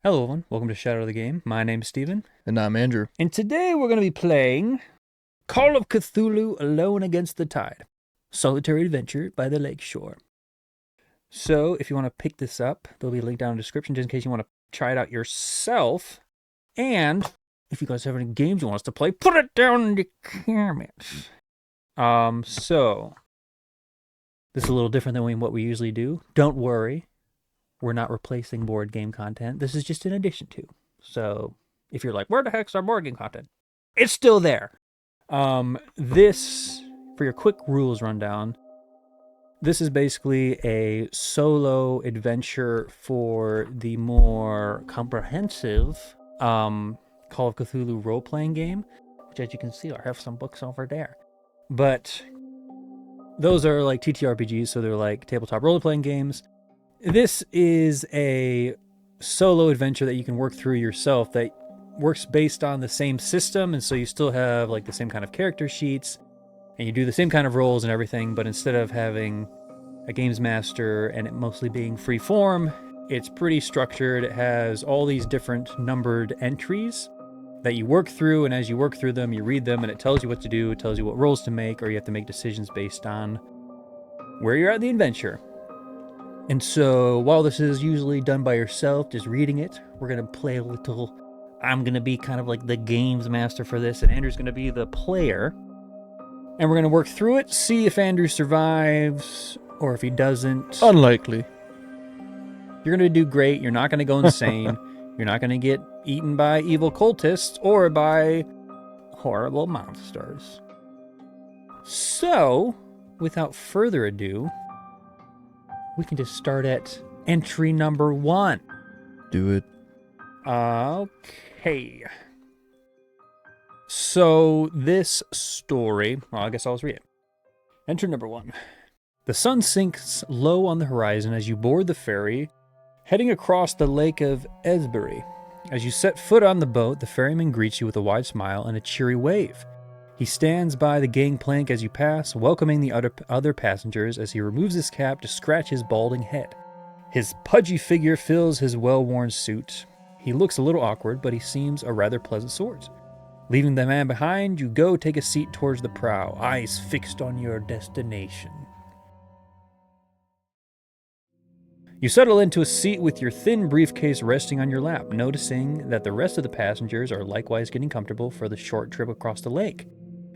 Hello everyone, welcome to Shadow of the Game. My name's Steven. And I'm Andrew. And today we're going to be playing Call of Cthulhu Alone Against the Tide. Solitary Adventure by the Lakeshore. So if you want to pick this up, there'll be a link down in the description just in case you want to try it out yourself. And if you guys have any games you want us to play, put it down in the comments. So this is a little different than what we usually do. Don't worry. We're not replacing board game content. This is just in addition to. So if you're like, where the heck's our board game content? It's still there. This, for your quick rules rundown, this is basically a solo adventure for the more comprehensive Call of Cthulhu role-playing game, which as you can see, I have some books over there. But those are like TTRPGs, so they're like tabletop role-playing games. This is a solo adventure that you can work through yourself that works based on the same system, and so you still have like the same kind of character sheets, and you do the same kind of roles and everything, but instead of having a games master and it mostly being free form, it's pretty structured. It has all these different numbered entries that you work through, and as you work through them, you read them, and it tells you what to do, it tells you what roles to make, or you have to make decisions based on where you're at in the adventure. And so, while this is usually done by yourself, just reading it, we're going to play a little. I'm going to be kind of like the games master for this, and Andrew's going to be the player. And we're going to work through it, see if Andrew survives, or if he doesn't. Unlikely. You're going to do great. You're not going to go insane. You're not going to get eaten by evil cultists or by horrible monsters. So, without further ado, we can just start at entry number 1. Do it. Okay. So this story, well, I guess I'll just read it. Entry number 1. The sun sinks low on the horizon as you board the ferry, heading across the lake of Esbury. As you set foot on the boat, the ferryman greets you with a wide smile and a cheery wave. He stands by the gangplank as you pass, welcoming the other passengers as he removes his cap to scratch his balding head. His pudgy figure fills his well-worn suit. He looks a little awkward, but he seems a rather pleasant sort. Leaving the man behind, you go take a seat towards the prow, eyes fixed on your destination. You settle into a seat with your thin briefcase resting on your lap, noticing that the rest of the passengers are likewise getting comfortable for the short trip across the lake.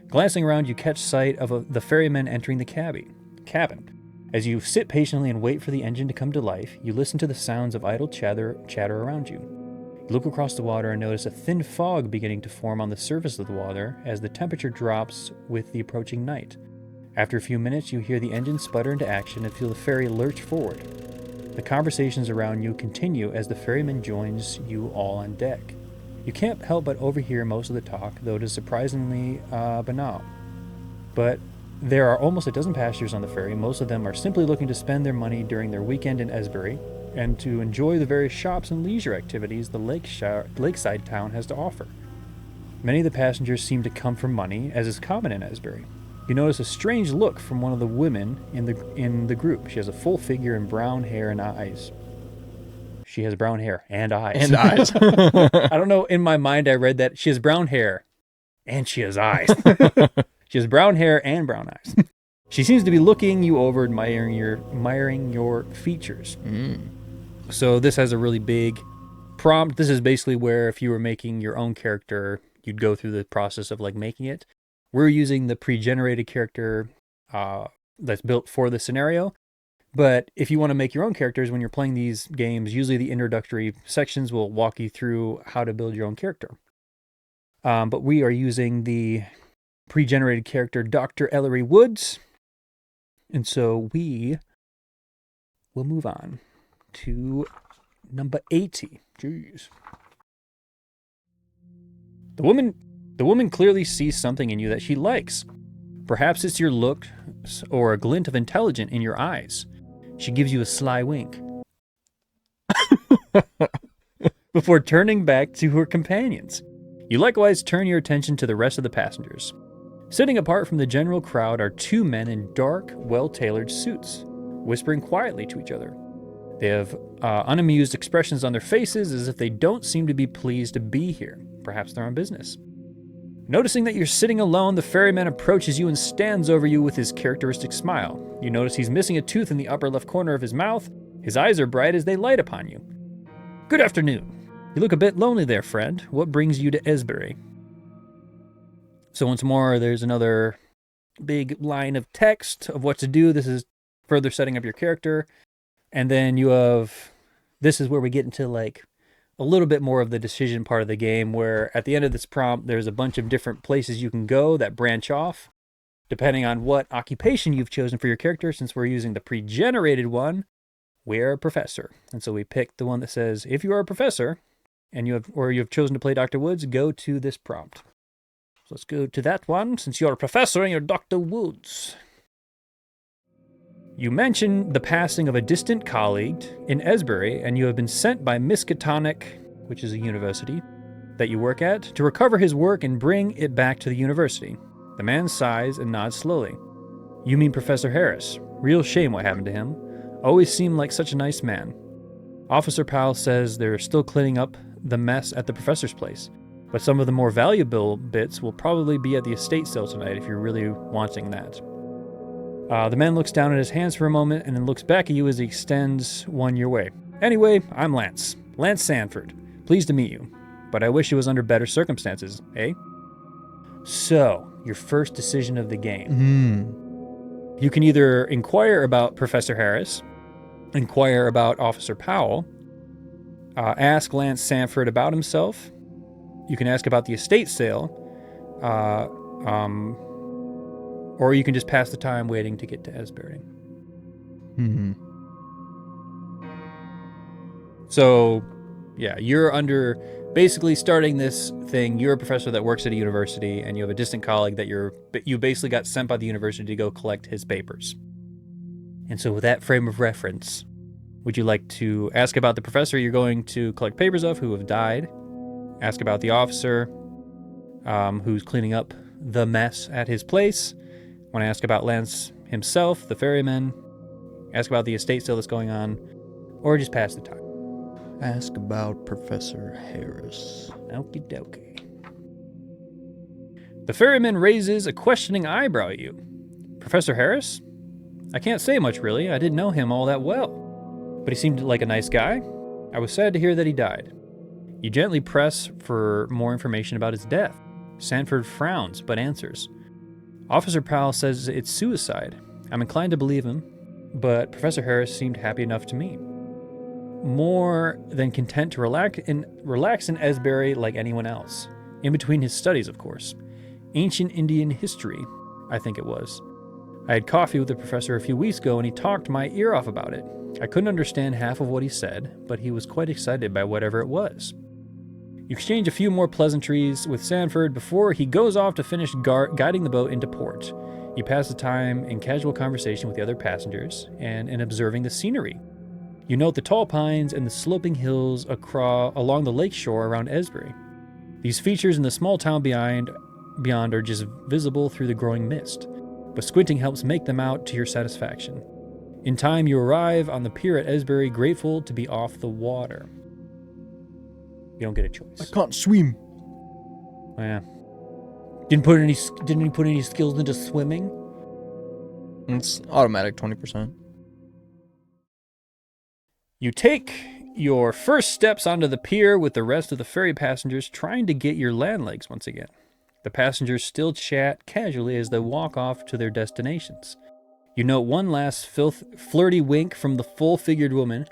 Glancing around, you catch sight of the ferryman entering the cabin. As you sit patiently and wait for the engine to come to life, you listen to the sounds of idle chatter around you. You look across the water and notice a thin fog beginning to form on the surface of the water as the temperature drops with the approaching night. After a few minutes, you hear the engine sputter into action and feel the ferry lurch forward. The conversations around you continue as the ferryman joins you all on deck. You can't help but overhear most of the talk, though it is surprisingly banal. But there are almost a dozen passengers on the ferry. Most of them are simply looking to spend their money during their weekend in Esbury and to enjoy the various shops and leisure activities the lakeside town has to offer. Many of the passengers seem to come for money, as is common in Esbury. You notice a strange look from one of the women in the group. She has a full figure and brown hair and eyes. She has brown hair and eyes. And eyes. I don't know, in my mind I read that she has brown hair and she has eyes. She has brown hair and brown eyes. She seems to be looking you over, admiring your features. So this has a really big prompt. This is basically where if you were making your own character, you'd go through the process of like making it. We're using the pre-generated character that's built for the scenario. But if you want to make your own characters when you're playing these games, usually the introductory sections will walk you through how to build your own character. But we are using the pre-generated character Dr. Ellery Woods. And so we will move on to number 80. Jeez. The woman clearly sees something in you that she likes. Perhaps it's your look or a glint of intelligence in your eyes. She gives you a sly wink before turning back to her companions. You likewise turn your attention to the rest of the passengers. Sitting apart from the general crowd are two men in dark, well-tailored suits, whispering quietly to each other. They have unamused expressions on their faces as if they don't seem to be pleased to be here. Perhaps they're on business. Noticing that you're sitting alone, the ferryman approaches you and stands over you with his characteristic smile. You notice he's missing a tooth in the upper left corner of his mouth. His eyes are bright as they light upon you. Good afternoon. You look a bit lonely there, friend. What brings you to Esbury? So once more, there's another big line of text of what to do. This is further setting up your character. And then you have, this is where we get into like a little bit more of the decision part of the game, where at the end of this prompt, there's a bunch of different places you can go that branch off, depending on what occupation you've chosen for your character. Since we're using the pre-generated one, we're a professor. And so we picked the one that says, if you are a professor and you have chosen to play Dr. Woods, go to this prompt. So let's go to that one, since you're a professor and you're Dr. Woods. You mention the passing of a distant colleague in Esbury, and you have been sent by Miskatonic, which is a university that you work at, to recover his work and bring it back to the university. The man sighs and nods slowly. You mean Professor Harris. Real shame what happened to him. Always seemed like such a nice man. Officer Powell says they're still cleaning up the mess at the professor's place, but some of the more valuable bits will probably be at the estate sale tonight if you're really wanting that. The man looks down at his hands for a moment and then looks back at you as he extends one your way. Anyway, I'm Lance. Lance Sanford. Pleased to meet you. But I wish it was under better circumstances, eh? So, your first decision of the game. You can either inquire about Professor Harris, inquire about Officer Powell, ask Lance Sanford about himself. You can ask about the estate sale, or you can just pass the time waiting to get to Esbury. So, yeah, you're basically starting this thing. You're a professor that works at a university, and you have a distant colleague that you basically got sent by the university to go collect his papers. And so with that frame of reference, would you like to ask about the professor you're going to collect papers of who have died? Ask about the officer who's cleaning up the mess at his place? Want to ask about Lance himself, the ferryman? Ask about the estate sale that's going on? Or just pass the time? Ask about Professor Harris. Okie dokie. The ferryman raises a questioning eyebrow at you. Professor Harris? I can't say much, really. I didn't know him all that well. But he seemed like a nice guy. I was sad to hear that he died. You gently press for more information about his death. Sanford frowns, but answers. Officer Powell says it's suicide. I'm inclined to believe him, but Professor Harris seemed happy enough to me. More than content to relax in Esbury like anyone else. In between his studies, of course. Ancient Indian history, I think it was. I had coffee with the professor a few weeks ago and he talked my ear off about it. I couldn't understand half of what he said, but he was quite excited by whatever it was. You exchange a few more pleasantries with Sanford before he goes off to finish guiding the boat into port. You pass the time in casual conversation with the other passengers and in observing the scenery. You note the tall pines and the sloping hills along the lake shore around Esbury. These features in the small town beyond are just visible through the growing mist, but squinting helps make them out to your satisfaction. In time, you arrive on the pier at Esbury, grateful to be off the water. You don't get a choice. I can't swim. Yeah. Didn't he put any skills into swimming? It's automatic 20%. You take your first steps onto the pier with the rest of the ferry passengers, trying to get your land legs once again. The passengers still chat casually as they walk off to their destinations. You note one last flirty wink from the full-figured woman.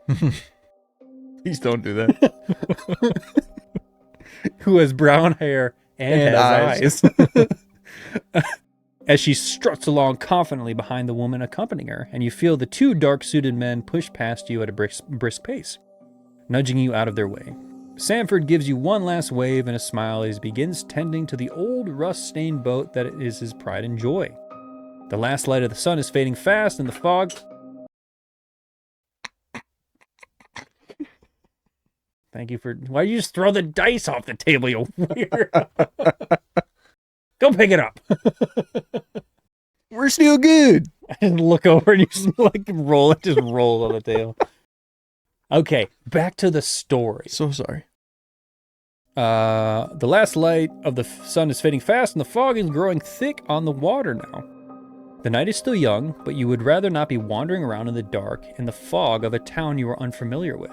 Please don't do that. Who has brown hair and has eyes. As she struts along confidently behind the woman accompanying her, and you feel the two dark-suited men push past you at a brisk pace, nudging you out of their way. Sanford gives you one last wave and a smile as he begins tending to the old rust-stained boat that is his pride and joy. The last light of the sun is fading fast, and the fog... Thank you for... Why'd you just throw the dice off the table, you weird? Go pick it up. We're still good. And look over and you just like roll on the table. Okay, back to the story. So sorry. The last light of the sun is fading fast, and the fog is growing thick on the water now. The night is still young, but you would rather not be wandering around in the dark in the fog of a town you are unfamiliar with.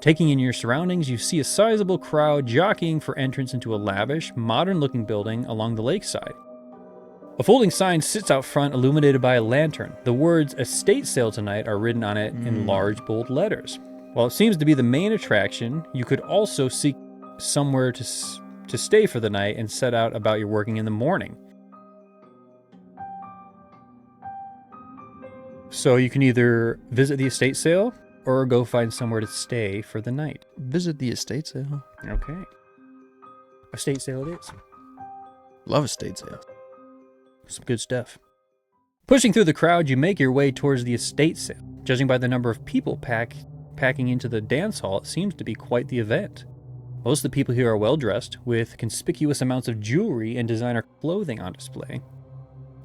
Taking in your surroundings, you see a sizable crowd jockeying for entrance into a lavish, modern-looking building along the lakeside. A folding sign sits out front, illuminated by a lantern. The words "Estate Sale Tonight" are written on it in large, bold letters. While it seems to be the main attraction, you could also seek somewhere to stay for the night and set out about your working in the morning. So you can either visit the estate sale or go find somewhere to stay for the night. Visit the estate sale. Okay. Estate sale it is. Love estate sales. Some good stuff. Pushing through the crowd, you make your way towards the estate sale. Judging by the number of people packing into the dance hall, it seems to be quite the event. Most of the people here are well dressed, with conspicuous amounts of jewelry and designer clothing on display.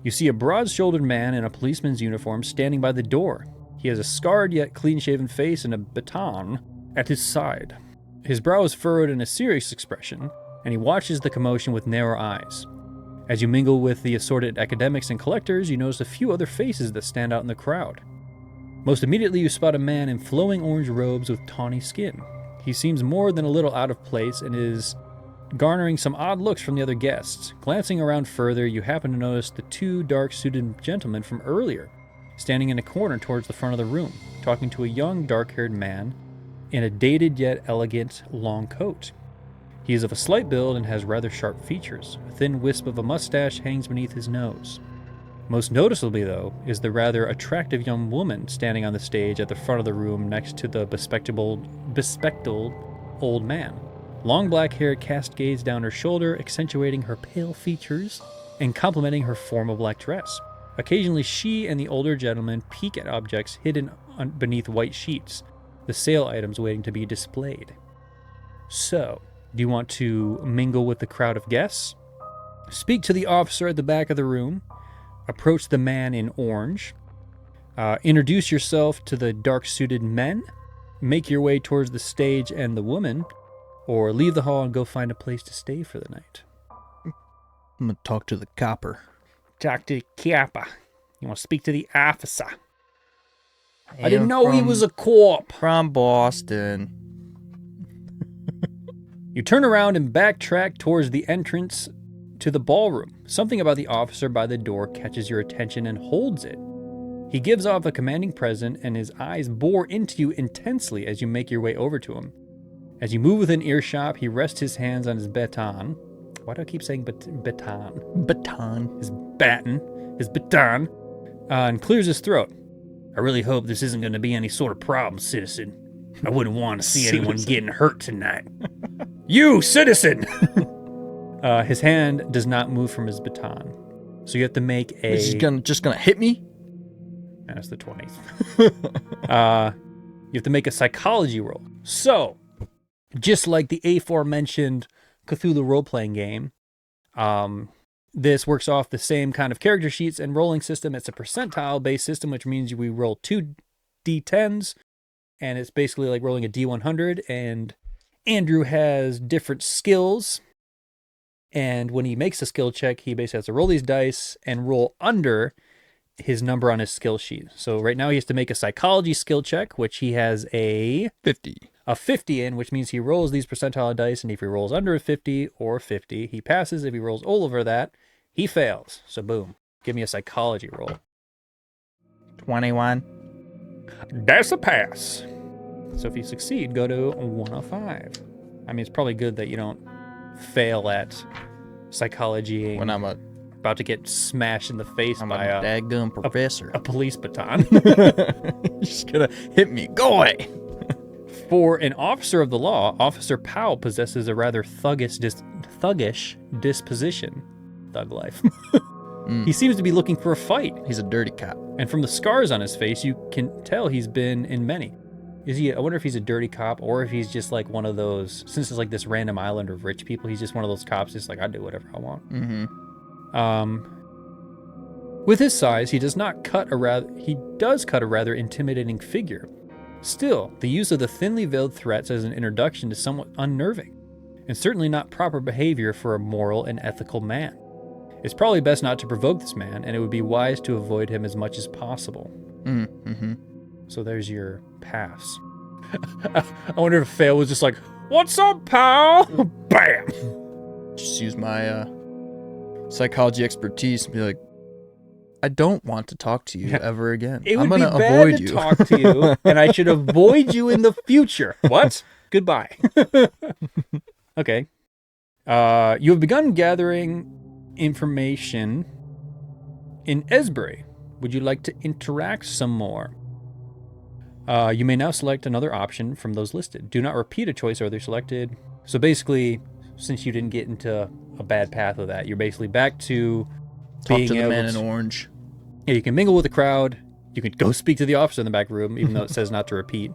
You see a broad-shouldered man in a policeman's uniform standing by the door. He has a scarred yet clean-shaven face and a baton at his side. His brow is furrowed in a serious expression, and he watches the commotion with narrow eyes. As you mingle with the assorted academics and collectors, you notice a few other faces that stand out in the crowd. Most immediately, you spot a man in flowing orange robes with tawny skin. He seems more than a little out of place and is garnering some odd looks from the other guests. Glancing around further, you happen to notice the two dark-suited gentlemen from earlier, standing in a corner towards the front of the room, talking to a young, dark-haired man in a dated yet elegant long coat. He is of a slight build and has rather sharp features. A thin wisp of a mustache hangs beneath his nose. Most noticeably, though, is the rather attractive young woman standing on the stage at the front of the room next to the bespectacled old man. Long black hair cascades down her shoulder, accentuating her pale features and complementing her formal black dress. Occasionally, she and the older gentleman peek at objects hidden beneath white sheets, the sale items waiting to be displayed. So, do you want to mingle with the crowd of guests? Speak to the officer at the back of the room. Approach the man in orange. Introduce yourself to the dark-suited men. Make your way towards the stage and the woman. Or leave the hall and go find a place to stay for the night. I'm gonna talk to the copper. Talk to the copper. You want to speak to the officer. I didn't know he was a cop. From Boston. You turn around and backtrack towards the entrance to the ballroom. Something about the officer by the door catches your attention and holds it. He gives off a commanding presence, and his eyes bore into you intensely as you make your way over to him. As you move within earshot, he rests his hands on his baton. Why do I keep saying baton? Baton. His baton, and clears his throat. I really hope this isn't going to be any sort of problem, citizen. I wouldn't want to see anyone getting hurt tonight. You, citizen! His hand does not move from his baton. So you have to make a... Is he just gonna hit me? That's the 20s. You have to make a psychology roll. So, just like the aforementioned Cthulhu role-playing game, this works off the same kind of character sheets and rolling system. It's a percentile-based system, which means we roll 2 d10s, and it's basically like rolling a d100, and Andrew has different skills, and when he makes a skill check, he basically has to roll these dice and roll under his number on his skill sheet. So right now he has to make a psychology skill check, which he has a 50. A 50 in, which means he rolls these percentile dice, and if he rolls under a 50 or 50, he passes. If he rolls all over that, he fails. So boom. Give me a psychology roll. 21. That's a pass. So if you succeed, go to 105. I mean, it's probably good that you don't fail at psychology When I'm about to get smashed in the face by a daggum professor. A police baton. You're just gonna hit me. Go away. For an officer of the law, Officer Powell possesses a rather thuggish disposition. Thug life. He seems to be looking for a fight. He's a dirty cop. And from the scars on his face, you can tell he's been in many. I wonder if he's a dirty cop, or if he's just like one of those, since it's like this random island of rich people, he's just one of those cops just like, I do whatever I want. With his size, he does cut a rather intimidating figure. Still, the use of the thinly veiled threats as an introduction is somewhat unnerving, and certainly not proper behavior for a moral and ethical man. It's probably best not to provoke this man, and it would be wise to avoid him as much as possible. Mm-hmm. So there's your pass. I wonder if Fail was just like, "What's up, pal?" Bam! Just use my psychology expertise and be like, I don't want to talk to you ever again. It would I'm be gonna bad avoid to you. talk to you, and I should avoid you in the future. What? Goodbye. Okay. You have begun gathering information in Esbury. Would you like to interact some more? You may now select another option from those listed. Do not repeat a choice already selected. So basically, since you didn't get into a bad path with that, you're basically back to Talk being to the able man in orange. Yeah, you can mingle with the crowd. You can go speak to the officer in the back room, even though it says not to repeat.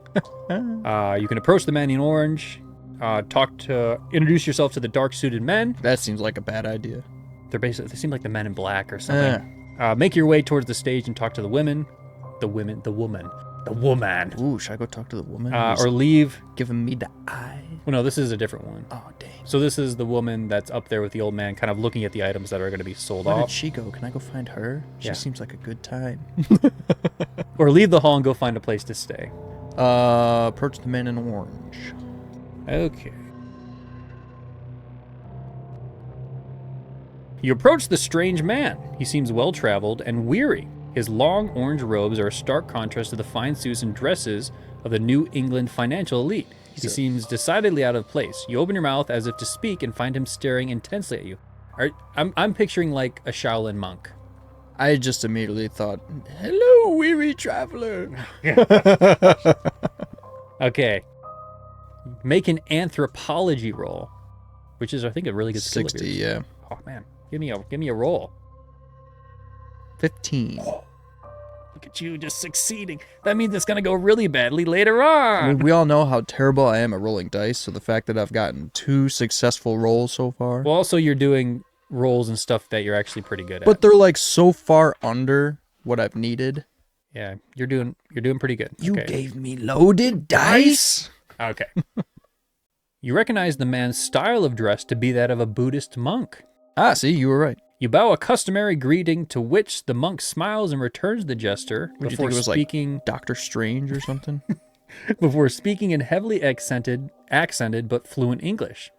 You can approach the man in orange, introduce yourself to the dark-suited men. That seems like a bad idea. They seem like the men in black or something. Make your way towards the stage and talk to the women. The woman. Ooh, should I go talk to the woman? Or leave. Giving me the eye. Well, no, this is a different one. Oh, dang. So this is the woman that's up there with the old man, kind of looking at the items that are going to be sold Where off. did she go? Can I go find her? She Yeah. seems like a good time. Or leave the hall and go find a place to stay. Approach the man in orange. Okay. You approach the strange man. He seems well-traveled and weary. His long orange robes are a stark contrast to the fine suits and dresses of the New England financial elite. He seems decidedly out of place. You open your mouth as if to speak and find him staring intensely at you. I'm picturing like a Shaolin monk. I just immediately thought, hello, weary traveler. Okay. Make an anthropology roll, which is, I think, a really good skill of 60, yours. yeah. Oh, man. Give me a roll. 15. Look at you just succeeding. That means it's going to go really badly later on. I mean, we all know how terrible I am at rolling dice, so the fact that I've gotten 2 successful rolls so far. Well, also, you're doing rolls and stuff that you're actually pretty good at. But they're like so far under what I've needed. Yeah, you're doing pretty good. You Okay. gave me loaded dice? Okay. You recognize the man's style of dress to be that of a Buddhist monk. Ah, see, you were right. You bow a customary greeting, to which the monk smiles and returns the gesture What, do you before think it was speaking. like Doctor Strange or something? Before speaking in heavily accented but fluent English.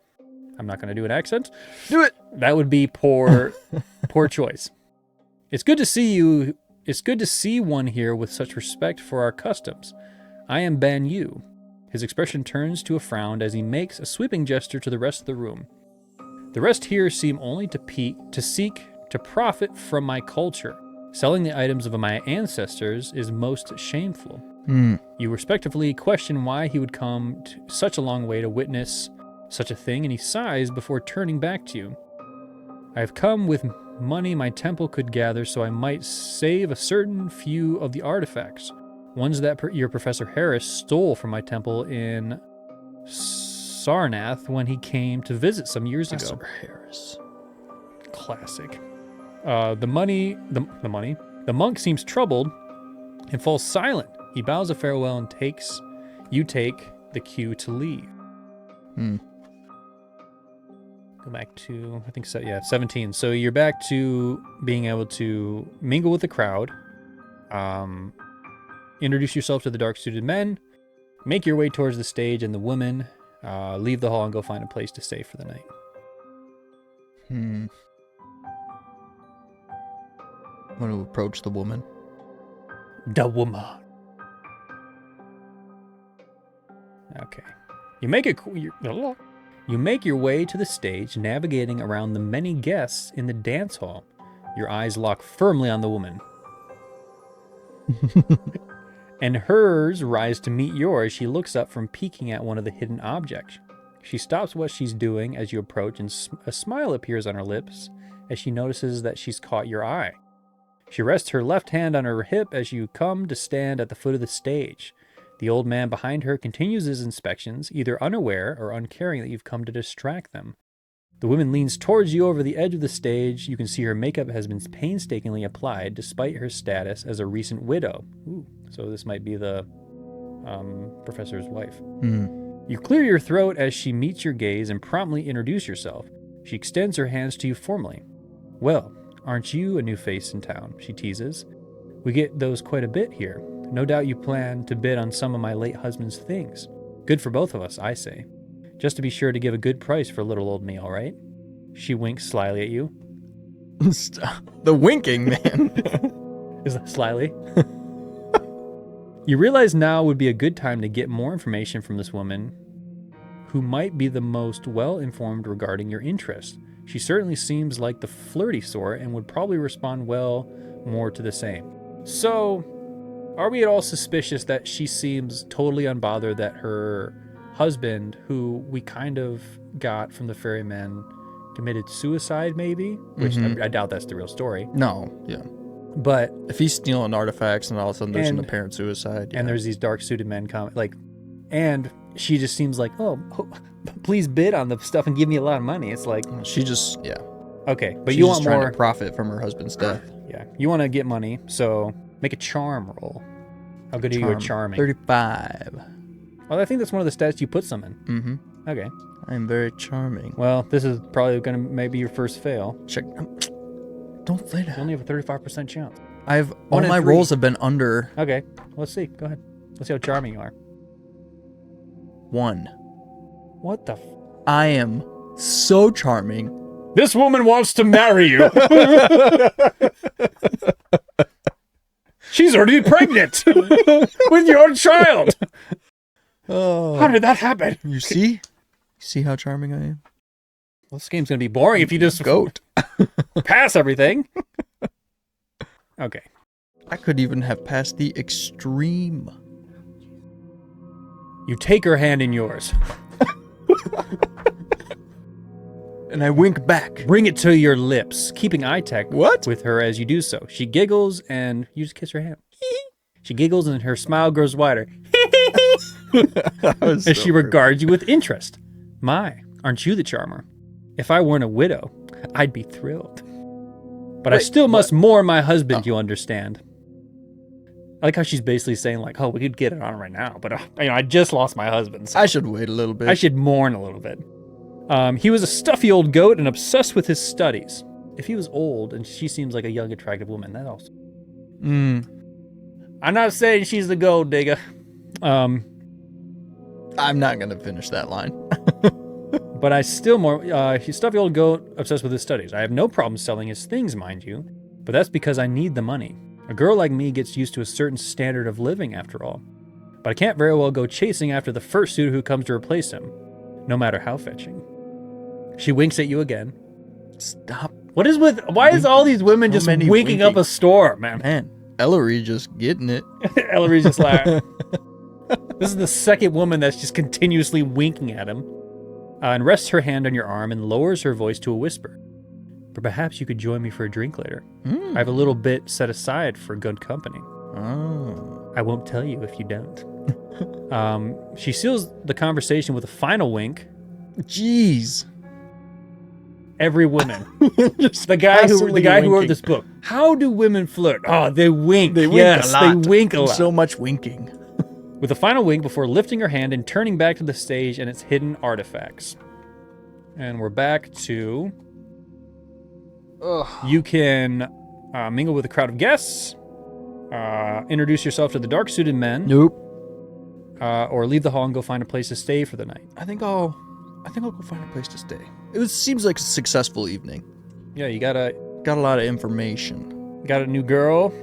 I'm not going to do an accent. Do it! That would be poor choice. It's good to see you. It's good to see one here with such respect for our customs. I am Ban Yu. His expression turns to a frown as he makes a sweeping gesture to the rest of the room. The rest here seem only to seek to profit from my culture. Selling the items of my ancestors is most shameful. You respectfully question why he would come to such a long way to witness such a thing, and he sighs before turning back to you. I have come with money my temple could gather so I might save a certain few of the artifacts, ones that your Professor Harris stole from my temple in Sarnath when he came to visit some years ago. Professor Harris. Classic. The monk seems troubled and falls silent. He bows a farewell and you take the cue to leave. Go back to, 17. So you're back to being able to mingle with the crowd, introduce yourself to the dark-suited men, make your way towards the stage and the women, leave the hall and go find a place to stay for the night. I'm going to approach the woman. The woman. Okay. You make your way to the stage, navigating around the many guests in the dance hall. Your eyes lock firmly on the woman. And hers rise to meet yours. She looks up from peeking at one of the hidden objects. She stops what she's doing as you approach, and a smile appears on her lips as she notices that she's caught your eye. She rests her left hand on her hip as you come to stand at the foot of the stage. The old man behind her continues his inspections, either unaware or uncaring that you've come to distract them. The woman leans towards you over the edge of the stage. You can see her makeup has been painstakingly applied, despite her status as a recent widow. Ooh, so this might be the professor's wife. Mm. You clear your throat as she meets your gaze and promptly introduce yourself. She extends her hands to you formally. Well, aren't you a new face in town? She teases. We get those quite a bit here. No doubt you plan to bid on some of my late husband's things. Good for both of us, I say. Just to be sure to give a good price for little old me, all right? She winks slyly at you. The winking, man. Is that slyly? You realize now would be a good time to get more information from this woman who might be the most well-informed regarding your interests. She certainly seems like the flirty sort and would probably respond well more to the same. So, are we at all suspicious that she seems totally unbothered that her husband, who we kind of got from the ferryman, committed suicide maybe? Which I doubt that's the real story. No, yeah. But if he's stealing artifacts and all of a sudden there's an apparent suicide. Yeah. And there's these dark-suited men coming, and she just seems like, oh, please bid on the stuff and give me a lot of money. It's like... She just, yeah. Okay, but She's you want trying more... to profit from her husband's death. Yeah, you want to get money, so make a charm roll. How good are you at charming? 35. Well, I think that's one of the stats you put some in. Mm-hmm. Okay. I'm very charming. Well, this is probably going to maybe your first fail. Check. Don't say that. You only have a 35% chance. All my rolls have been under. Okay, let's see. Go ahead. Let's see how charming you are. 1. What the? I am so charming. This woman wants to marry you. She's already pregnant with your child. Oh. How did that happen? You see? You see how charming I am? Well, this game's going to be boring if you just goat. pass everything. Okay. I could even have passed the extreme. You take her hand in yours. And I wink back. Bring it to your lips, keeping eye contact What? with her as you do so. She giggles and you just kiss her hand. She giggles and her smile grows wider. As she regards you with interest. My, aren't you the charmer? If I weren't a widow, I'd be thrilled. But I still must mourn my husband, you understand. I like how she's basically saying like, oh, we could get it on right now, but I just lost my husband. So I should wait a little bit. I should mourn a little bit. He was a stuffy old goat and obsessed with his studies. If he was old and she seems like a young, attractive woman, that also. I'm not saying she's the gold digger. I'm not going to finish that line. But I still he's stuffy old goat obsessed with his studies. I have no problem selling his things, mind you, but that's because I need the money. A girl like me gets used to a certain standard of living after all. But I can't very well go chasing after the first suitor who comes to replace him, no matter how fetching. She winks at you again. Stop. Why is all these women just winking up a storm, man? Man, Ellery just getting it. Ellery's just like... This is the second woman that's just continuously winking at him. And rests her hand on your arm and lowers her voice to a whisper. But perhaps you could join me for a drink later. I have a little bit set aside for good company. Oh. I won't tell you if you don't. She seals the conversation with a final wink. Jeez. Every woman. the guy who wrote this book. How do women flirt? Oh, they wink. They wink a lot. They wink a lot. So much winking. With a final wink before lifting her hand and turning back to the stage and its hidden artifacts. And we're back to... You can mingle with a crowd of guests, introduce yourself to the dark-suited men. Nope. Or leave the hall and go find a place to stay for the night. I think I'll go find a place to stay. It seems like a successful evening. Yeah, you got a lot of information. Got a new girl.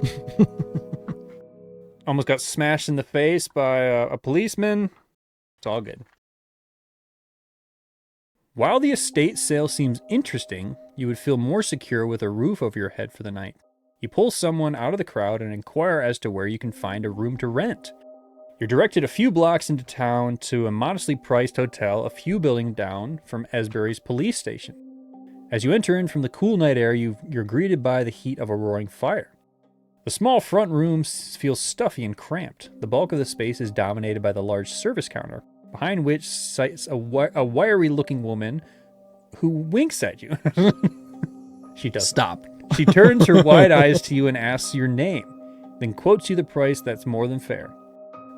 Almost got smashed in the face by a policeman. It's all good. While the estate sale seems interesting, you would feel more secure with a roof over your head for the night. You pull someone out of the crowd and inquire as to where you can find a room to rent. You're directed a few blocks into town to a modestly priced hotel a few buildings down from Esbury's police station. As you enter in from the cool night air, you're greeted by the heat of a roaring fire. The small front room feels stuffy and cramped. The bulk of the space is dominated by the large service counter, behind which sits a wiry-looking woman who winks at you. She does. Stop. She turns her wide eyes to you and asks your name, then quotes you the price that's more than fair.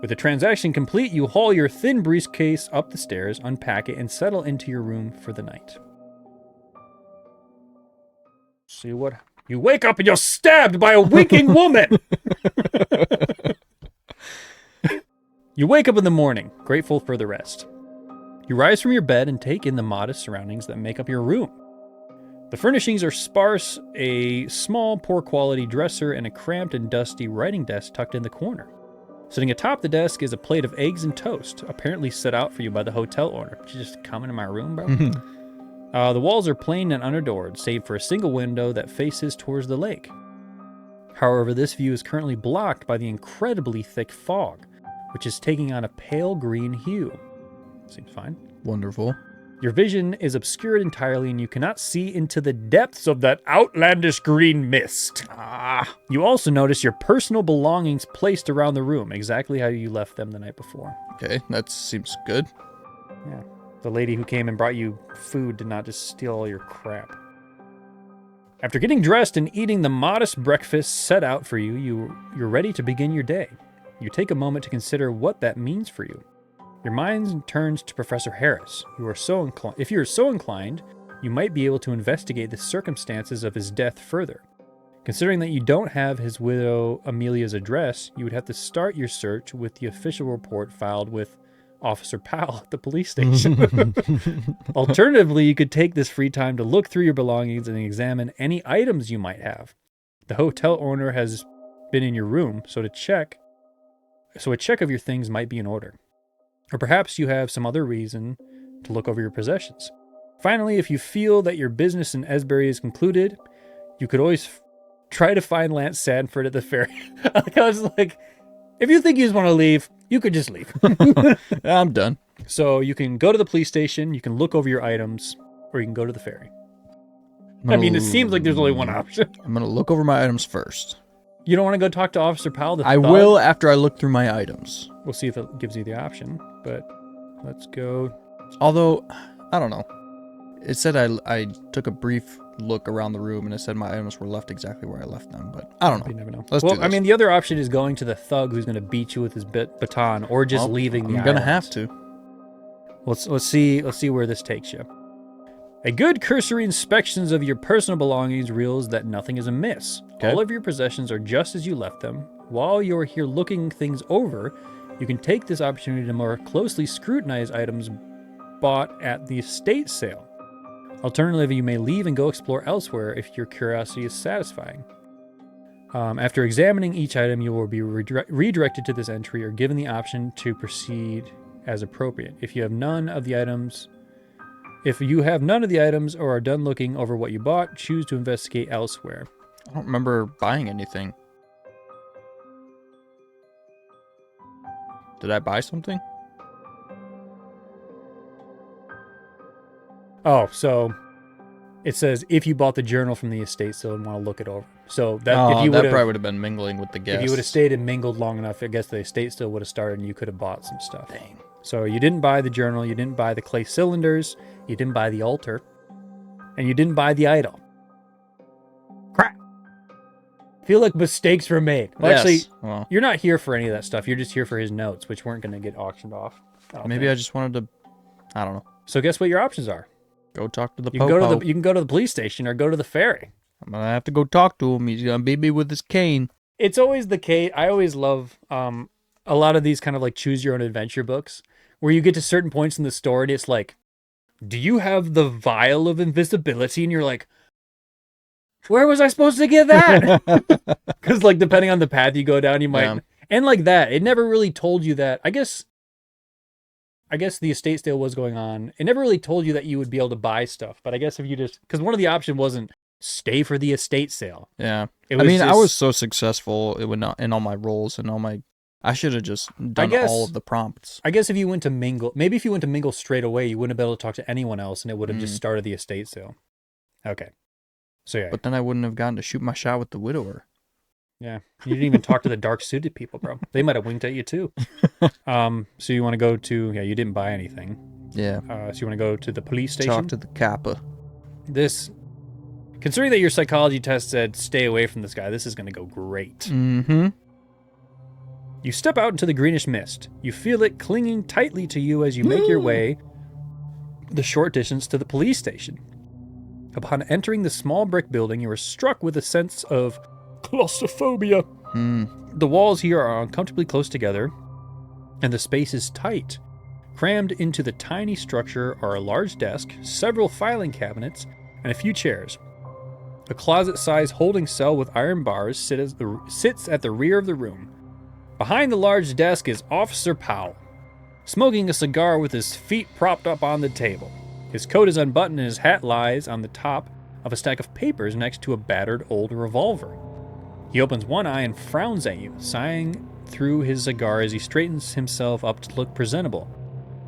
With the transaction complete, you haul your thin briefcase up the stairs, unpack it, and settle into your room for the night. See what... You wake up and you're stabbed by a winking woman! You wake up in the morning, grateful for the rest. You rise from your bed and take in the modest surroundings that make up your room. The furnishings are sparse, a small, poor-quality dresser and a cramped and dusty writing desk tucked in the corner. Sitting atop the desk is a plate of eggs and toast, apparently set out for you by the hotel owner. Did you just come into my room, bro? The walls are plain and unadorned, save for a single window that faces towards the lake. However, this view is currently blocked by the incredibly thick fog, which is taking on a pale green hue. Seems fine. Wonderful. Your vision is obscured entirely and you cannot see into the depths of that outlandish green mist. You also notice your personal belongings placed around the room, exactly how you left them the night before. Okay, that seems good. Yeah. The lady who came and brought you food did not just steal all your crap. After getting dressed and eating the modest breakfast set out for you, you're ready to begin your day. You take a moment to consider what that means for you. Your mind turns to Professor Harris. If you are so inclined, you might be able to investigate the circumstances of his death further. Considering that you don't have his widow Amelia's address, you would have to start your search with the official report filed with Officer Powell at the police station. Alternatively, you could take this free time to look through your belongings and examine any items you might have. The hotel owner has been in your room, so a check of your things might be in order. Or perhaps you have some other reason to look over your possessions. Finally, if you feel that your business in Esbury is concluded, you could always try to find Lance Sanford at the ferry. I was like, if you think you just want to leave, you could just leave. I'm done. So you can go to the police station, you can look over your items, or you can go to the ferry. I mean, it seems like there's only one option. I'm going to look over my items first. You don't want to go talk to Officer Powell? I will after I look through my items. We'll see if it gives you the option, but let's go. Although, I don't know. It said I took a brief look around the room and it said my items were left exactly where I left them, but I don't know. You never know. Let's do this. I mean, the other option is going to the thug who's going to beat you with his baton, or just leaving the I'm going to islands. have to. Let's see where this takes you. A good cursory inspections of your personal belongings reveals that nothing is amiss. Okay. All of your possessions are just as you left them. While you're here looking things over, you can take this opportunity to more closely scrutinize items bought at the estate sale. Alternatively, you may leave and go explore elsewhere if your curiosity is satisfying. After examining each item, you will be redirected to this entry or given the option to proceed as appropriate. If you have none of the items or are done looking over what you bought, choose to investigate elsewhere. I don't remember buying anything. Did I buy something? Oh, so it says if you bought the journal from the estate sale and want to look it over. So that if you that probably would have been mingling with the guests. If you would have stayed and mingled long enough, I guess the estate still would have started and you could have bought some stuff. Dang. So you didn't buy the journal, you didn't buy the clay cylinders, you didn't buy the altar, and you didn't buy the idol. Crap. I feel like mistakes were made. Well, Yes. actually, you're not here for any of that stuff. You're just here for his notes, which weren't going to get auctioned off. Maybe I just wanted to, I don't know. So guess what your options are? Go talk to the You can go to the police station or go to the ferry. I'm going to have to go talk to him. He's going to beat me with his cane. It's always the case. I always love a lot of these kind of like choose your own adventure books where you get to certain points in the story and it's like, do you have the vial of invisibility? And you're like, where was I supposed to get that? Because like depending on the path you go down, you might. Yeah. And like that, it never really told you that. I guess the estate sale was going on. It never really told you that you would be able to buy stuff. But I guess if you just, because one of the options wasn't stay for the estate sale. Yeah. I was so successful in all my roles and all my, I should have just done all of the prompts. I guess if you went to mingle, maybe if you went to mingle straight away, you wouldn't have been able to talk to anyone else and it would have just started the estate sale. Okay. So yeah. But then I wouldn't have gotten to shoot my shot with the widower. Yeah. You didn't even talk to the dark suited people, bro. They might have winked at you too. So you want to go to, you didn't buy anything. Yeah. So you want to go to the police station? Talk to the Kappa. Considering that your psychology test said stay away from this guy, this is going to go great. Mm-hmm. You step out into the greenish mist. You feel it clinging tightly to you as you make your way the short distance to the police station. Upon entering the small brick building, you are struck with a sense of claustrophobia. The walls here are uncomfortably close together, and the space is tight. Crammed into the tiny structure are a large desk, several filing cabinets, and a few chairs. A closet-sized holding cell with iron bars sits at the rear of the room. Behind the large desk is Officer Powell, smoking a cigar with his feet propped up on the table. His coat is unbuttoned and his hat lies on the top of a stack of papers next to a battered old revolver. He opens one eye and frowns at you, sighing through his cigar as he straightens himself up to look presentable.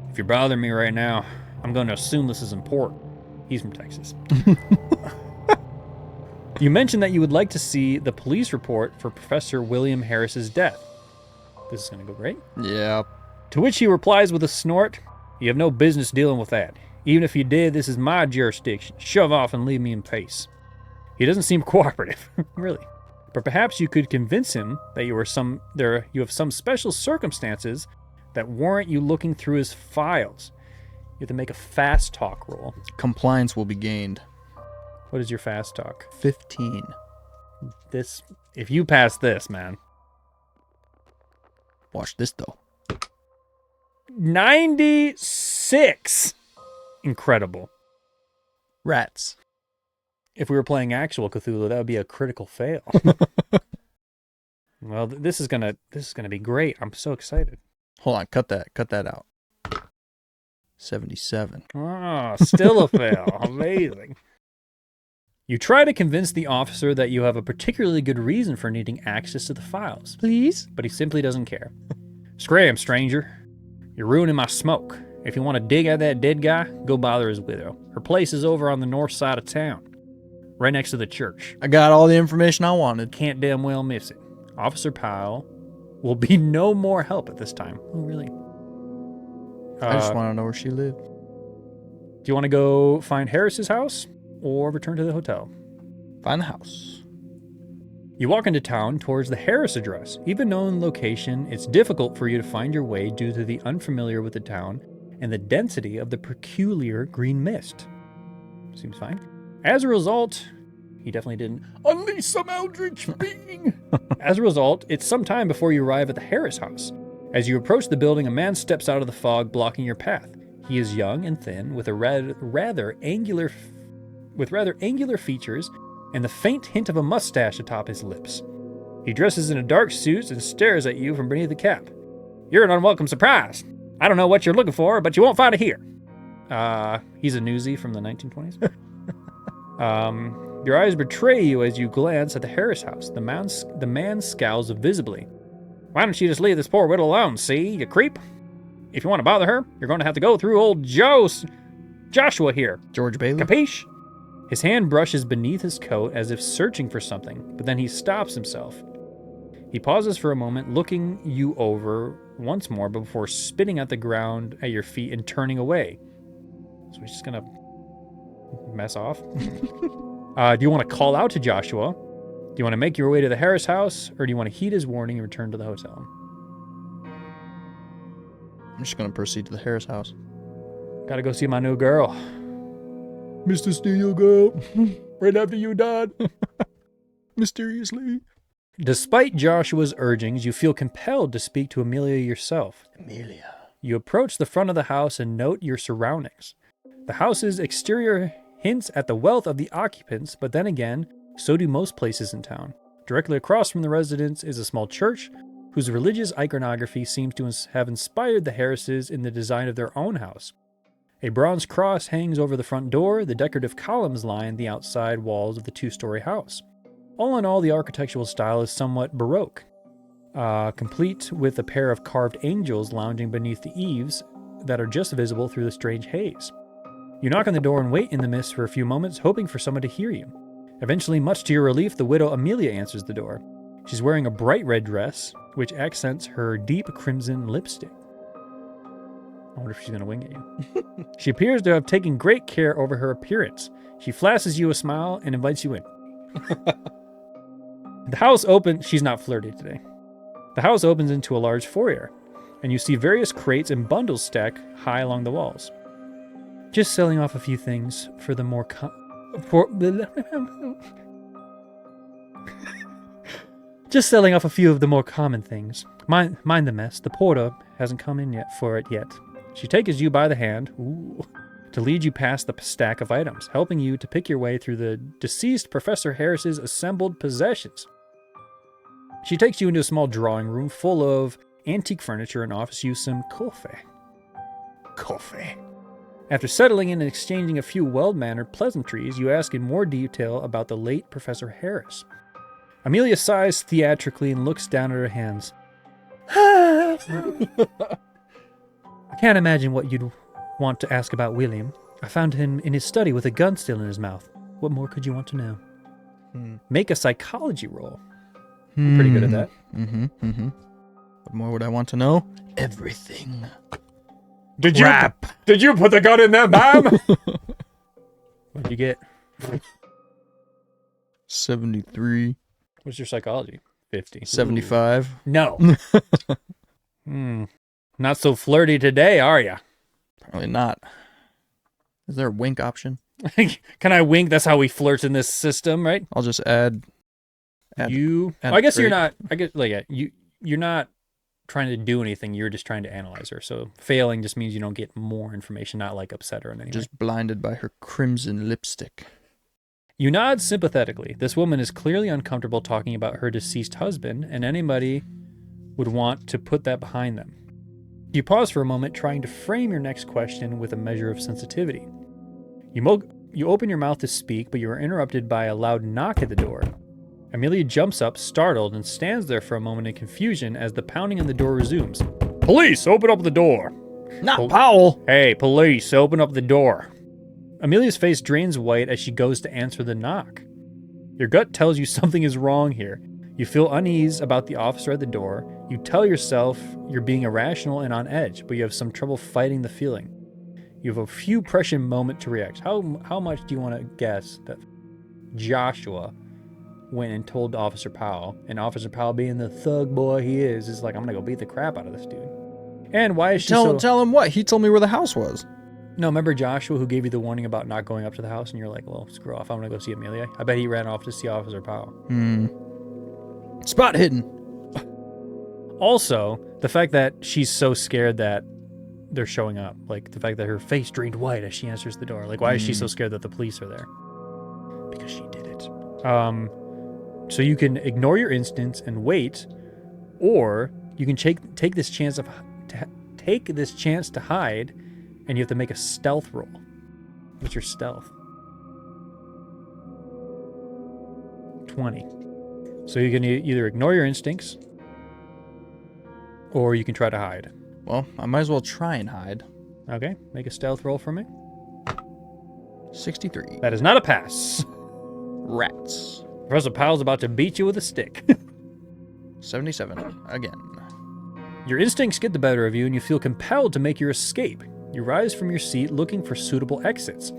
If you're bothering me right now, I'm going to assume this is important. He's from Texas. You mentioned that you would like to see the police report for Professor William Harris's death. This is going to go great. Yeah. To which he replies with a snort, "You have no business dealing with that. Even if you did, this is my jurisdiction. Shove off and leave me in peace." He doesn't seem cooperative, really. But perhaps you could convince him that you have some special circumstances that warrant you looking through his files. You have to make a fast talk roll. Compliance will be gained. What is your fast talk? 15. If you pass this, man. Watch this, though. 96! Incredible. Rats. If we were playing actual Cthulhu, that would be a critical fail. Well, this is gonna be great. I'm so excited. Hold on, cut that out. 77. Oh, still a fail. Amazing. You try to convince the officer that you have a particularly good reason for needing access to the files. Please? But he simply doesn't care. "Scram, stranger. You're ruining my smoke. If you want to dig at that dead guy, go bother his widow. Her place is over on the north side of town, right next to the church. I got all the information I wanted. Can't damn well miss it. Officer Powell will be no more help at this time." Oh, really? I just want to know where she lived. Do you want to go find Harris's house or return to the hotel? Find the house. You walk into town towards the Harris address. Even known location, it's difficult for you to find your way due to the unfamiliar with the town and the density of the peculiar green mist. Seems fine. As a result, he definitely didn't unleash some eldritch being. As a result, it's some time before you arrive at the Harris house. As you approach the building, a man steps out of the fog, blocking your path. He is young and thin, with rather angular features and the faint hint of a mustache atop his lips. He dresses in a dark suit and stares at you from beneath the cap. "You're an unwelcome surprise. I don't know what you're looking for, but you won't find it here." He's a newsie from the 1920s. Your eyes betray you as you glance at the Harris house. The man scowls visibly. "Why don't you just leave this poor widow alone, see, you creep? If you want to bother her, you're going to have to go through old Joshua here. George Bailey? Capiche?" His hand brushes beneath his coat as if searching for something, but then he stops himself. He pauses for a moment, looking you over once more before spitting at the ground at your feet and turning away. So he's just going to mess off. Do you want to call out to Joshua? Do you want to make your way to the Harris house, or do you want to heed his warning and return to the hotel? I'm just going to proceed to the Harris house. Gotta go see my new girl. Mr. Steel Girl, right after you died. Mysteriously. Despite Joshua's urgings, you feel compelled to speak to Amelia yourself. Amelia. You approach the front of the house and note your surroundings. The house's exterior hints at the wealth of the occupants, but then again, so do most places in town. Directly across from the residence is a small church whose religious iconography seems to have inspired the Harrises in the design of their own house. A bronze cross hangs over the front door. The decorative columns line the outside walls of the two-story house. All in all, the architectural style is somewhat Baroque, complete with a pair of carved angels lounging beneath the eaves that are just visible through the strange haze. You knock on the door and wait in the mist for a few moments, hoping for someone to hear you. Eventually, much to your relief, the widow Amelia answers the door. She's wearing a bright red dress, which accents her deep crimson lipstick. I wonder if she's going to wing at you. She appears to have taken great care over her appearance. She flashes you a smile and invites you in. The house opens. She's not flirty today. The house opens into a large foyer, and you see various crates and bundles stacked high along the walls. Just selling off a few things for the more Just selling off a few of the more common things. Mind the mess. The porter hasn't come in yet for it yet. She takes you by the hand to lead you past the stack of items, helping you to pick your way through the deceased Professor Harris's assembled possessions. She takes you into a small drawing room full of antique furniture and offers you some coffee. Coffee. After settling in and exchanging a few well-mannered pleasantries, you ask in more detail about the late Professor Harris. Amelia sighs theatrically and looks down at her hands. I can't imagine what you'd want to ask about William. I found him in his study with a gun still in his mouth. What more could you want to know? Make a psychology roll. I'm pretty good at that. What more would I want to know? Everything. Did you put the gun in there, ma'am? What'd you get? 73. What's your psychology? 50. 75. No. Not so flirty today, are ya? Apparently not. Is there a wink option? Can I wink? That's how we flirt in this system, right? I'll just add Well, I guess you're not. I guess you're not trying to do anything. You're just trying to analyze her. So failing just means you don't get more information. Not like upset her in any way. Just blinded by her crimson lipstick. You nod sympathetically. This woman is clearly uncomfortable talking about her deceased husband, and anybody would want to put that behind them. You pause for a moment, trying to frame your next question with a measure of sensitivity. You open your mouth to speak, but you are interrupted by a loud knock at the door. Amelia jumps up, startled, and stands there for a moment in confusion as the pounding on the door resumes. Police, open up the door. Not Powell. Hey, police, open up the door. Amelia's face drains white as she goes to answer the knock. Your gut tells you something is wrong here. You feel unease about the officer at the door. You tell yourself you're being irrational and on edge, but you have some trouble fighting the feeling. You have a few precious moments to react. How much do you want to guess that Joshua went and told Officer Powell, and Officer Powell, being the thug boy he is like, I'm going to go beat the crap out of this dude. And why is she Tell him what? He told me where the house was. No, remember Joshua who gave you the warning about not going up to the house, and you're like, well, screw off, I'm going to go see Amelia? I bet he ran off to see Officer Powell. Spot hidden. Also, the fact that she's so scared that they're showing up, like the fact that her face drained white as she answers the door. Like, why is she so scared that the police are there? Because she did it. So you can ignore your instincts and wait, or you can take this chance to hide, and you have to make a stealth roll. What's your stealth? 20. So you can either ignore your instincts, or you can try to hide. Well, I might as well try and hide. Okay, make a stealth roll for me. 63. That is not a pass. Rats. Professor Powell's about to beat you with a stick. 77. Again. Your instincts get the better of you, and you feel compelled to make your escape. You rise from your seat looking for suitable exits.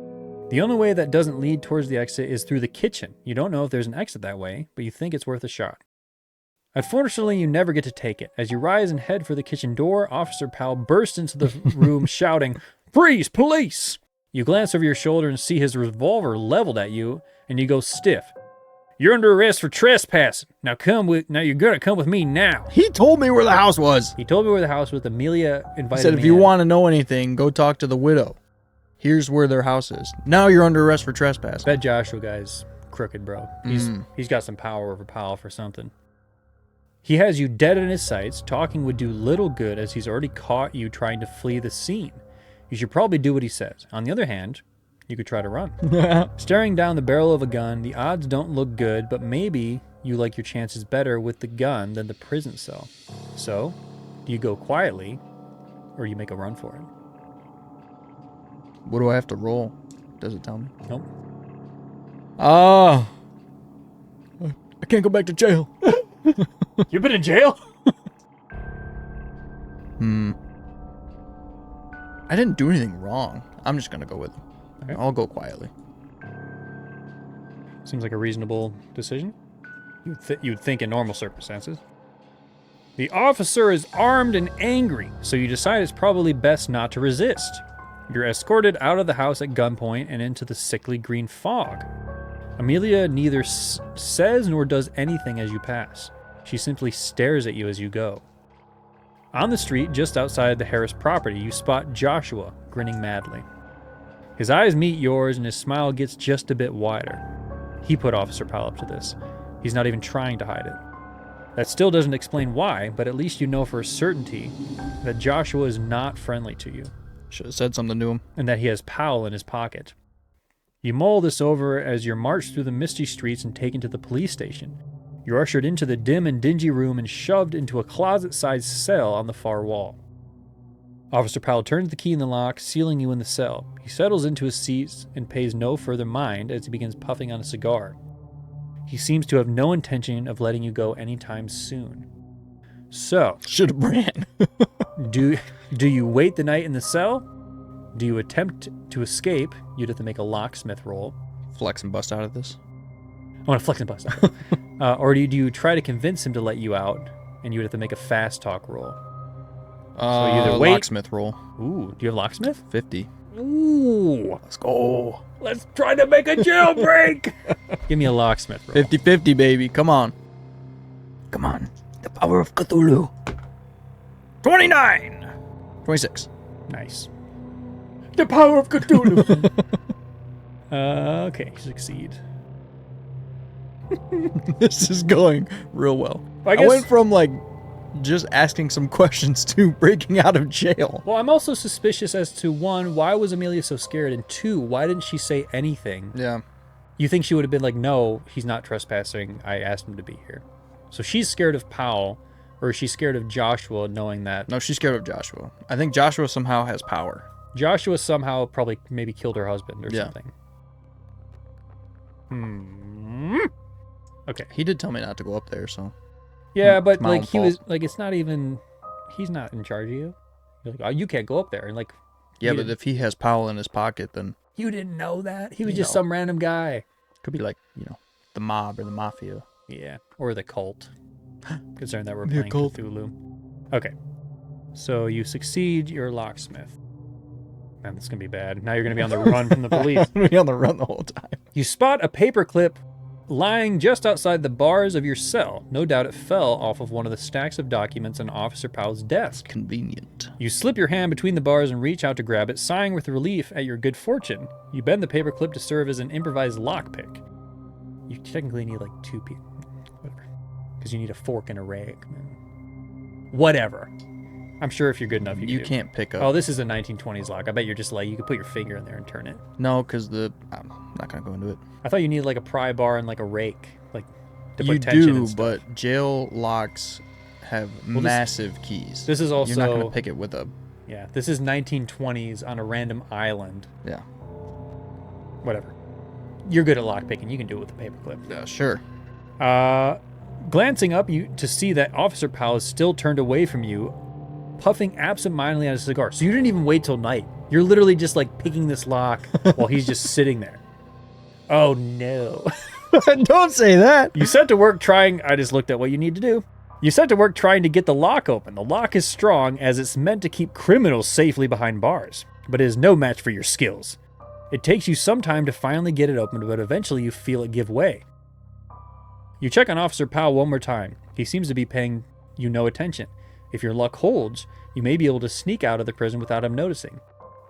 The only way that doesn't lead towards the exit is through the kitchen. You don't know if there's an exit that way, but you think it's worth a shot. Unfortunately, you never get to take it. As you rise and head for the kitchen door, Officer Powell bursts into the room shouting, "Freeze, police!" You glance over your shoulder and see his revolver leveled at you, and you go stiff. You're under arrest for trespassing. Now you're gonna come with me now. He told me where the house was. He told me where the house was. Amelia invited me. He said, if you want to know anything, go talk to the widow. Here's where their house is. Now you're under arrest for trespassing. That Joshua guy's crooked, bro. He's got some power over Powell for something. He has you dead in his sights. Talking would do little good as he's already caught you trying to flee the scene. You should probably do what he says. On the other hand, you could try to run. Staring down the barrel of a gun, the odds don't look good, but maybe you like your chances better with the gun than the prison cell. So, do you go quietly, or you make a run for it? What do I have to roll? Does it tell me? Nope. I can't go back to jail. You've been in jail? I didn't do anything wrong. I'm just going to go with him. Okay. I'll go quietly. Seems like a reasonable decision. You'd think in normal circumstances. The officer is armed and angry, so you decide it's probably best not to resist. You're escorted out of the house at gunpoint and into the sickly green fog. Amelia neither says nor does anything as you pass. She simply stares at you as you go. On the street, just outside the Harris property, you spot Joshua, grinning madly. His eyes meet yours and his smile gets just a bit wider. He put Officer Powell up to this. He's not even trying to hide it. That still doesn't explain why, but at least you know for a certainty that Joshua is not friendly to you. Should have said something to him. And that he has Powell in his pocket. You mull this over as you're marched through the misty streets and taken to the police station. You're ushered into the dim and dingy room and shoved into a closet-sized cell on the far wall. Officer Powell turns the key in the lock, sealing you in the cell. He settles into his seat and pays no further mind as he begins puffing on a cigar. He seems to have no intention of letting you go anytime soon. So, should have ran. do you wait the night in the cell? Do you attempt to escape? You'd have to make a locksmith roll. Flex and bust out of this. I want to flex and bust out. Or do you try to convince him to let you out, and you would have to make a fast talk roll? So either wait. Locksmith roll. Ooh, do you have locksmith? 50. Ooh. Let's go. Let's try to make a jailbreak. Give me a locksmith roll. 50-50, baby. Come on. Come on. The power of Cthulhu. 29. 26. Nice. The power of Cthulhu. Okay, succeed. This is going real well. I went from just asking some questions to breaking out of jail. Well, I'm also suspicious as to, one, why was Amelia so scared? And two, why didn't she say anything? Yeah. You think she would have been like, no, he's not trespassing. I asked him to be here. So she's scared of Powell, or she's scared of Joshua knowing that. No, she's scared of Joshua. I think Joshua somehow has power. Joshua somehow probably maybe killed her husband or something. Okay. He did tell me not to go up there, so. Yeah, but he was it's not even, he's not in charge of you. You're like, oh, you can't go up there. And yeah, but if he has Powell in his pocket, then. You didn't know that? He was just some random guy. Could be the mob or the mafia. Yeah, or the cult. Considering that we're playing Cthulhu. Okay. So you succeed your locksmith. Man, this is going to be bad. Now you're going to be on the run from the police. I'm going to be on the run the whole time. You spot a paperclip lying just outside the bars of your cell. No doubt it fell off of one of the stacks of documents on Officer Powell's desk. Convenient. You slip your hand between the bars and reach out to grab it, sighing with relief at your good fortune. You bend the paperclip to serve as an improvised lockpick. You technically need 2 people. Whatever. Because you need a fork and a rake. Whatever. I'm sure if you're good enough, you can't pick up. Oh, this is a 1920s lock. I bet you're just you could put your finger in there and turn it. No, because I'm not going to go into it. I thought you needed a pry bar and a rake, to you put tension do, and stuff. but jail locks have massive keys. This is also... You're not going to pick it with a... Yeah, this is 1920s on a random island. Yeah. Whatever. You're good at lockpicking. You can do it with a paperclip. Yeah, sure. Glancing up to see that Officer Powell is still turned away from you, puffing absentmindedly on a cigar. So you didn't even wait till night. You're literally just picking this lock while he's just sitting there. Oh no. Don't say that. You set to work trying... I just looked at what you need to do. You set to work trying to get the lock open. The lock is strong as it's meant to keep criminals safely behind bars, but it is no match for your skills. It takes you some time to finally get it open, but eventually you feel it give way. You check on Officer Powell one more time. He seems to be paying you no attention. If your luck holds, you may be able to sneak out of the prison without him noticing.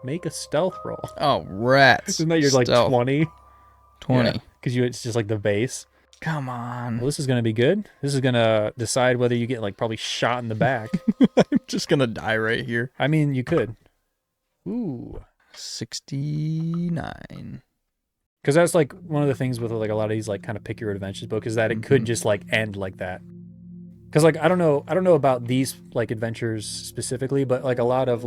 Make a stealth roll. Oh, rats. Isn't that your Stealth. 20? 20. Because it's just the base. Come on. Well, this is going to be good. This is going to decide whether you get probably shot in the back. I'm just going to die right here. I mean, you could. Ooh. 69. Because that's one of the things with a lot of these kind of pick your adventures book is that it could just end like that. Because I don't know about these adventures specifically, but a lot of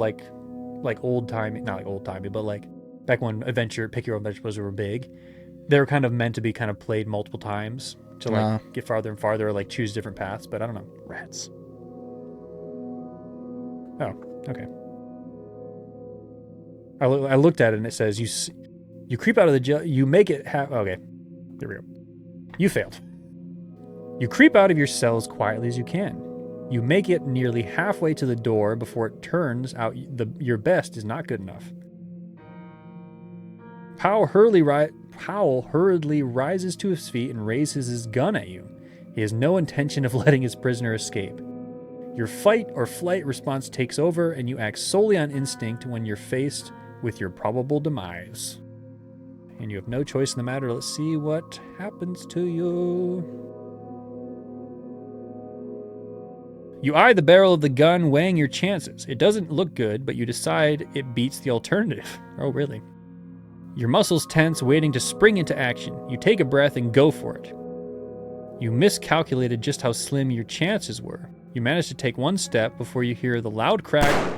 old timey, not old timey, but back when pick your own adventures were big, they were kind of meant to be kind of played multiple times to get farther and farther or choose different paths. But I don't know. Rats. Oh, okay. I looked at it and it says you creep out of the jail. You make it okay. There we go. You failed. You creep out of your cell as quietly as you can. You make it nearly halfway to the door before it turns out your best is not good enough. Powell hurriedly rises to his feet and raises his gun at you. He has no intention of letting his prisoner escape. Your fight or flight response takes over, and you act solely on instinct when you're faced with your probable demise. And you have no choice in the matter. Let's see what happens to you. You eye the barrel of the gun, weighing your chances. It doesn't look good, but you decide it beats the alternative. Oh, really? Your muscles tense, waiting to spring into action. You take a breath and go for it. You miscalculated just how slim your chances were. You manage to take one step before you hear the loud crack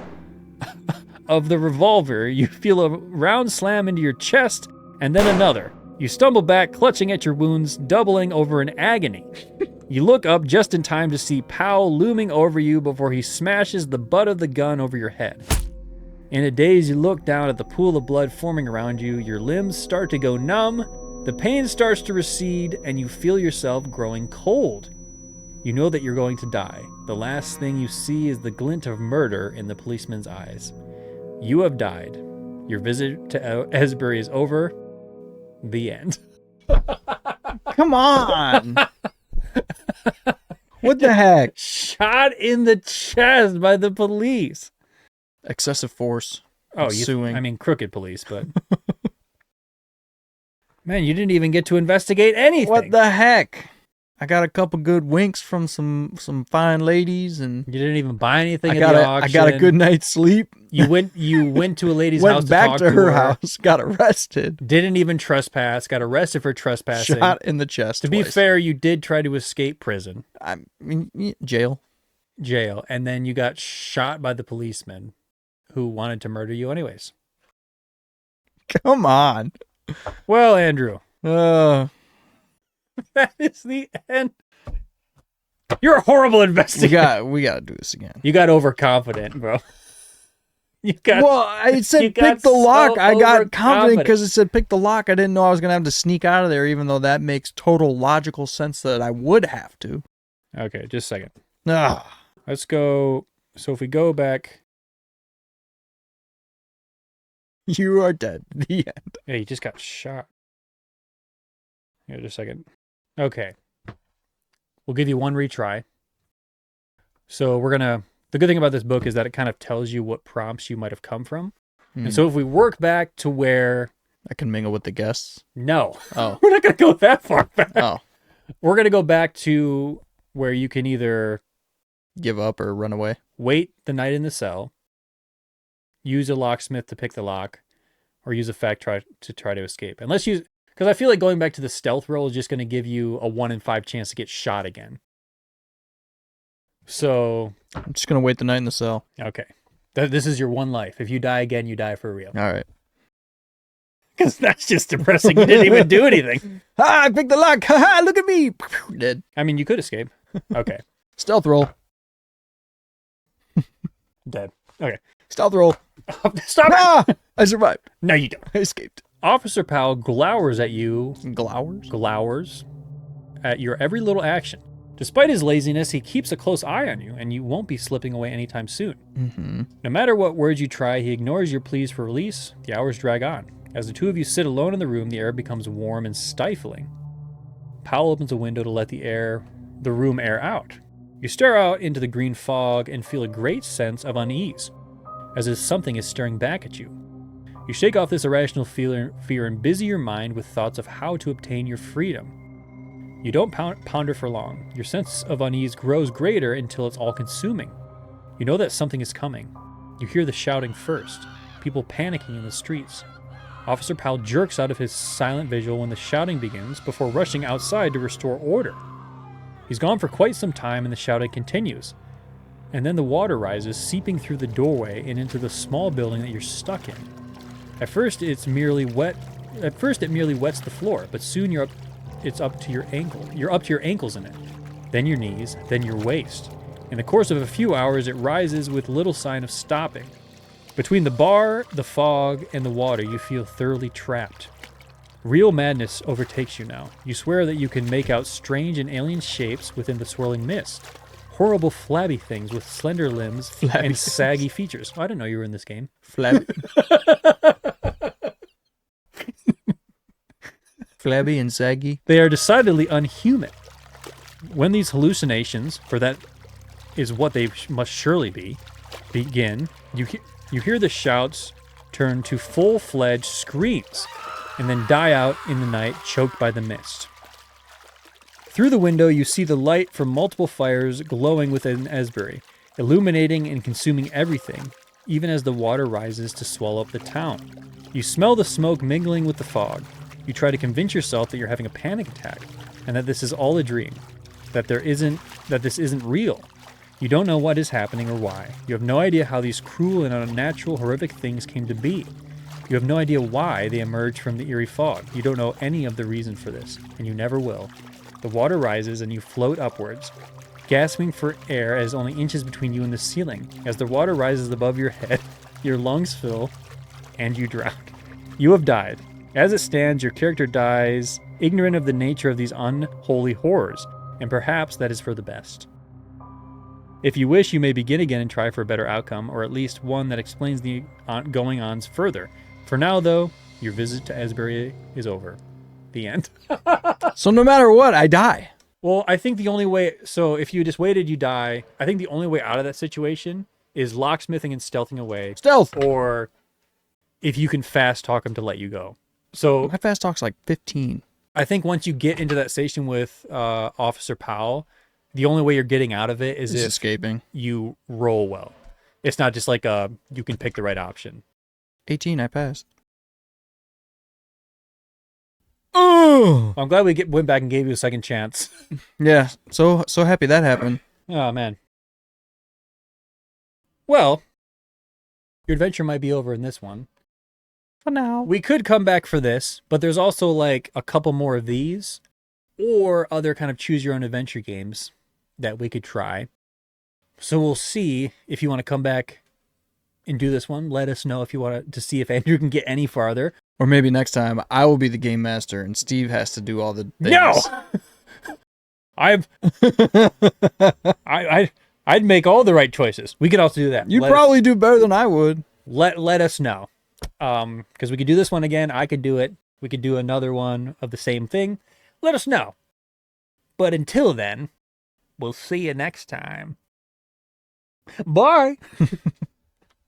of the revolver. You feel a round slam into your chest, and then another. You stumble back, clutching at your wounds, doubling over in agony. You look up just in time to see Powell looming over you before he smashes the butt of the gun over your head. In a daze, you look down at the pool of blood forming around you. Your limbs start to go numb, the pain starts to recede, and you feel yourself growing cold. You know that you're going to die. The last thing you see is the glint of murder in the policeman's eyes. You have died. Your visit to Esbury is over. The end. Come on. What the heck? Shot in the chest by the police. Excessive force. Oh, suing. I mean, crooked police, but... Man, you didn't even get to investigate anything. What the heck? I got a couple good winks from some fine ladies, and you didn't even buy anything at the auction. I got a good night's sleep. You went to a lady's went house to back talk to her house, got arrested. Didn't even trespass, got arrested for trespassing. Shot in the chest To twice. be fair, you did try to escape prison. I mean, jail. And then you got shot by the policeman who wanted to murder you anyways. Come on. Well, Andrew. That is the end. You're a horrible investigator. We got to do this again. You got overconfident, bro. I said pick the lock. I got confident because it said pick the lock. I didn't know I was going to have to sneak out of there, even though that makes total logical sense that I would have to. Okay, just a second. Ah. Let's go. So if we go back. You are dead. The end. Yeah, you just got shot. Yeah, just a second. Okay. We'll give you one retry. So the good thing about this book is that it kind of tells you what prompts you might have come from. And so if we work back to where... I can mingle with the guests? No. Oh. We're not going to go that far back. Oh. We're going to go back to where you can either... give up or run away. Wait the night in the cell. Use a locksmith to pick the lock. Or use a fact to try to escape. Because I feel like going back to the stealth roll is just going to give you a 1 in 5 chance to get shot again. So... I'm just going to wait the night in the cell. Okay. This is your one life. If you die again, you die for real. All right. Because that's just depressing. You didn't even do anything. I picked the lock. Look at me. Dead. I mean, you could escape. Okay. Stealth roll. Dead. Okay. Stealth roll. Stop it! I survived. No, you don't. I escaped. Officer Powell glowers at you. Glowers at your every little action. Despite his laziness, he keeps a close eye on you, and you won't be slipping away anytime soon. Mm-hmm. No matter what words you try, he ignores your pleas for release. The hours drag on. As the two of you sit alone in the room, the air becomes warm and stifling. Powell opens a window to let the room air out. You stare out into the green fog and feel a great sense of unease, as if something is staring back at you. You shake off this irrational fear and busy your mind with thoughts of how to obtain your freedom. You don't ponder for long. Your sense of unease grows greater until it's all-consuming. You know that something is coming. You hear the shouting first, people panicking in the streets. Officer Powell jerks out of his silent visual when the shouting begins before rushing outside to restore order. He's gone for quite some time and the shouting continues. And then the water rises, seeping through the doorway and into the small building that you're stuck in. At first it merely wets the floor, but soon it's up to your ankle. You're up to your ankles in it. Then your knees, then your waist. In the course of a few hours, it rises with little sign of stopping. Between the bar, the fog, and the water, you feel thoroughly trapped. Real madness overtakes you now. You swear that you can make out strange and alien shapes within the swirling mist. horrible flabby things with slender limbs and saggy features. Oh, I didn't know you were in this game. Flabby. Flabby and saggy. They are decidedly unhuman. When these hallucinations, for that is what they must surely be, begin, you hear the shouts turn to full-fledged screams and then die out in the night, choked by the mist. Through the window, you see the light from multiple fires glowing within Esbury, illuminating and consuming everything, even as the water rises to swallow up the town. You smell the smoke mingling with the fog. You try to convince yourself that you're having a panic attack, and that this is all a dream, that this isn't real. You don't know what is happening or why. You have no idea how these cruel and unnatural, horrific things came to be. You have no idea why they emerged from the eerie fog. You don't know any of the reason for this, and you never will. The water rises and you float upwards, gasping for air as only inches between you and the ceiling. As the water rises above your head, your lungs fill, and you drown. You have died. As it stands, your character dies, ignorant of the nature of these unholy horrors, and perhaps that is for the best. If you wish, you may begin again and try for a better outcome, or at least one that explains the going-ons further. For now, though, your visit to Esbury is over. The end. So no matter what, I die. Well, I think the only way... So if you just waited, you die. I think the only way out of that situation is locksmithing and stealthing away. Stealth! Or if you can fast talk him to let you go. So My fast talk's like 15. I think once you get into that station with Officer Powell, the only way you're getting out of it is if escaping. You roll well. It's not just like you can pick the right option. 18, I passed. Oh! I'm glad we went back and gave you a second chance. Yeah, so happy that happened. Oh, man. Well, your adventure might be over in this one. For now. We could come back for this, but there's also like a couple more of these or other kind of choose your own adventure games that we could try. So we'll see if you want to come back and do this one. Let us know if you want to see if Andrew can get any farther. Or maybe next time I will be the game master and Steve has to do all the things. No! I'd make all the right choices. We could also do that. You'd probably do better than I would. Let us know. Because we could do this one again. I could do it. We could do another one of the same thing. Let us know. But until then, we'll see you next time. Bye.